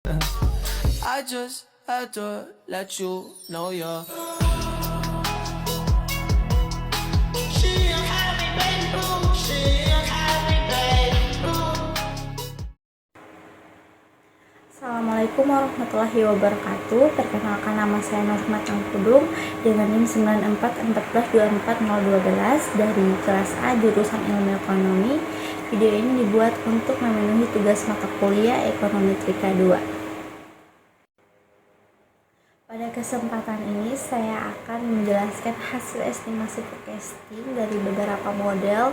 I just had to let you know you're. Assalamualaikum warahmatullahi wabarakatuh. Perkenalkan, nama saya Nurma Tangkudung dengan NIM 9414240212 dari kelas A jurusan Ilmu Ekonomi. Video ini dibuat untuk memenuhi tugas mata kuliah Ekonomi Trika 2. Pada kesempatan ini saya akan menjelaskan hasil estimasi forecasting dari beberapa model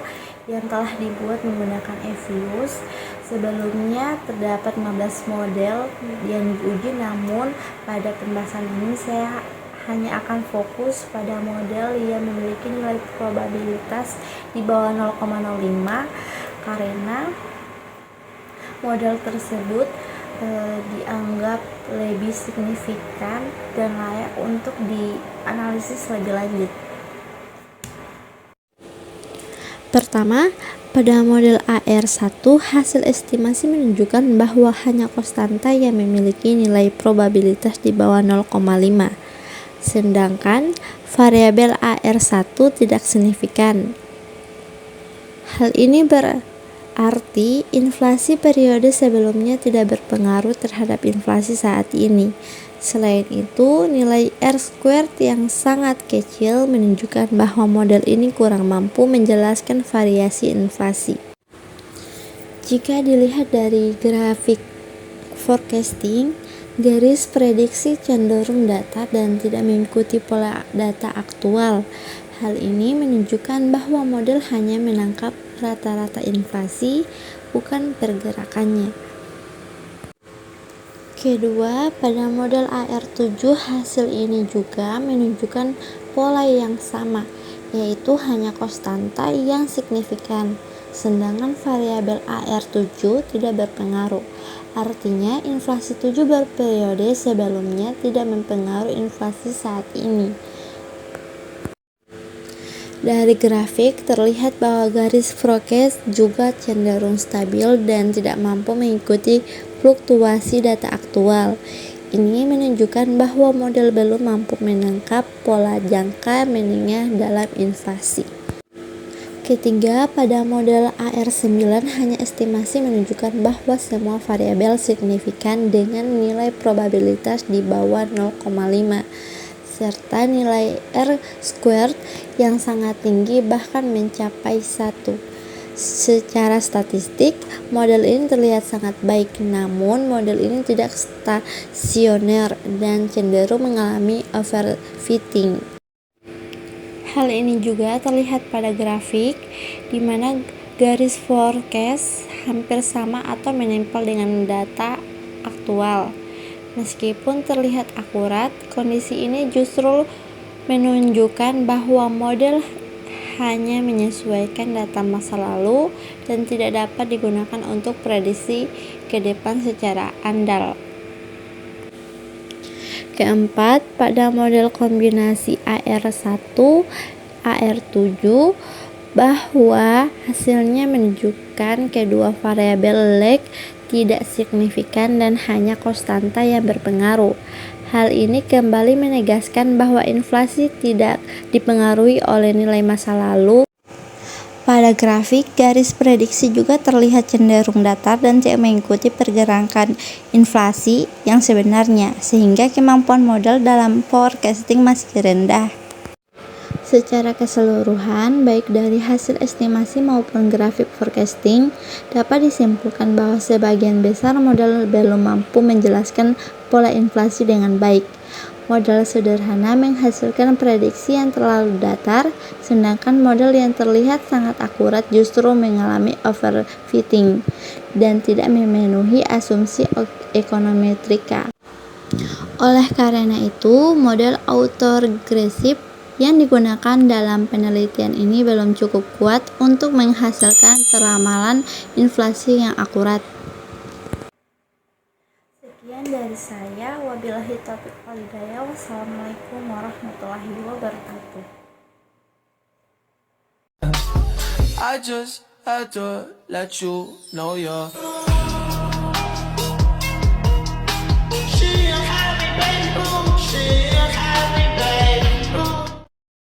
yang telah dibuat menggunakan Evius. Sebelumnya terdapat 15 model yang diuji, namun pada pembahasan ini saya hanya akan fokus pada model yang memiliki nilai probabilitas di bawah 0,05 karena model tersebut dianggap lebih signifikan dan layak untuk dianalisis lebih lanjut. Pertama, pada model AR1, hasil estimasi menunjukkan bahwa hanya konstanta yang memiliki nilai probabilitas di bawah 0,5, sedangkan variabel AR1 tidak signifikan. Hal ini berarti inflasi periode sebelumnya tidak berpengaruh terhadap inflasi saat ini. Selain itu, nilai R-squared yang sangat kecil menunjukkan bahwa model ini kurang mampu menjelaskan variasi inflasi. Jika dilihat dari grafik forecasting, garis prediksi cenderung datar dan tidak mengikuti pola data aktual. Hal ini menunjukkan bahwa model hanya menangkap rata-rata inflasi, bukan pergerakannya. Kedua, pada model AR7 hasil ini juga menunjukkan pola yang sama, yaitu hanya konstanta yang signifikan, sedangkan variabel AR7 tidak berpengaruh. Artinya, inflasi 7 berperiode sebelumnya tidak mempengaruhi inflasi saat ini. Dari grafik terlihat bahwa garis forecast juga cenderung stabil dan tidak mampu mengikuti fluktuasi data aktual. Ini menunjukkan bahwa model belum mampu menangkap pola jangka menengah dalam inflasi. Ketiga, pada model AR9 hanya estimasi menunjukkan bahwa semua variabel signifikan dengan nilai probabilitas di bawah 0,5. serta nilai R-squared yang sangat tinggi bahkan mencapai 1. Secara statistik, model ini terlihat sangat baik, namun model ini tidak stasioner dan cenderung mengalami overfitting. Hal ini juga terlihat pada grafik di mana garis forecast hampir sama atau menempel dengan data aktual. Meskipun terlihat akurat, kondisi ini justru menunjukkan bahwa model hanya menyesuaikan data masa lalu dan tidak dapat digunakan untuk prediksi ke depan secara andal. Keempat, pada model kombinasi AR1, AR7, bahwa hasilnya menunjukkan kedua variabel lag tidak signifikan dan hanya konstanta yang berpengaruh. Hal ini kembali menegaskan bahwa inflasi tidak dipengaruhi oleh nilai masa lalu. Pada grafik, garis prediksi juga terlihat cenderung datar dan tidak mengikuti pergerakan inflasi yang sebenarnya, sehingga kemampuan model dalam forecasting masih rendah. Secara keseluruhan, baik dari hasil estimasi maupun grafik forecasting, dapat disimpulkan bahwa sebagian besar model belum mampu menjelaskan pola inflasi dengan baik. Model sederhana menghasilkan prediksi yang terlalu datar, sedangkan model yang terlihat sangat akurat justru mengalami overfitting dan tidak memenuhi asumsi ekonometrika. Oleh karena itu, model autoregresif yang digunakan dalam penelitian ini belum cukup kuat untuk menghasilkan peramalan inflasi yang akurat. Sekian dari saya, wabillahi taufiq wal hidayah. Wassalamualaikum warahmatullahi wabarakatuh. I just had to let you know you're.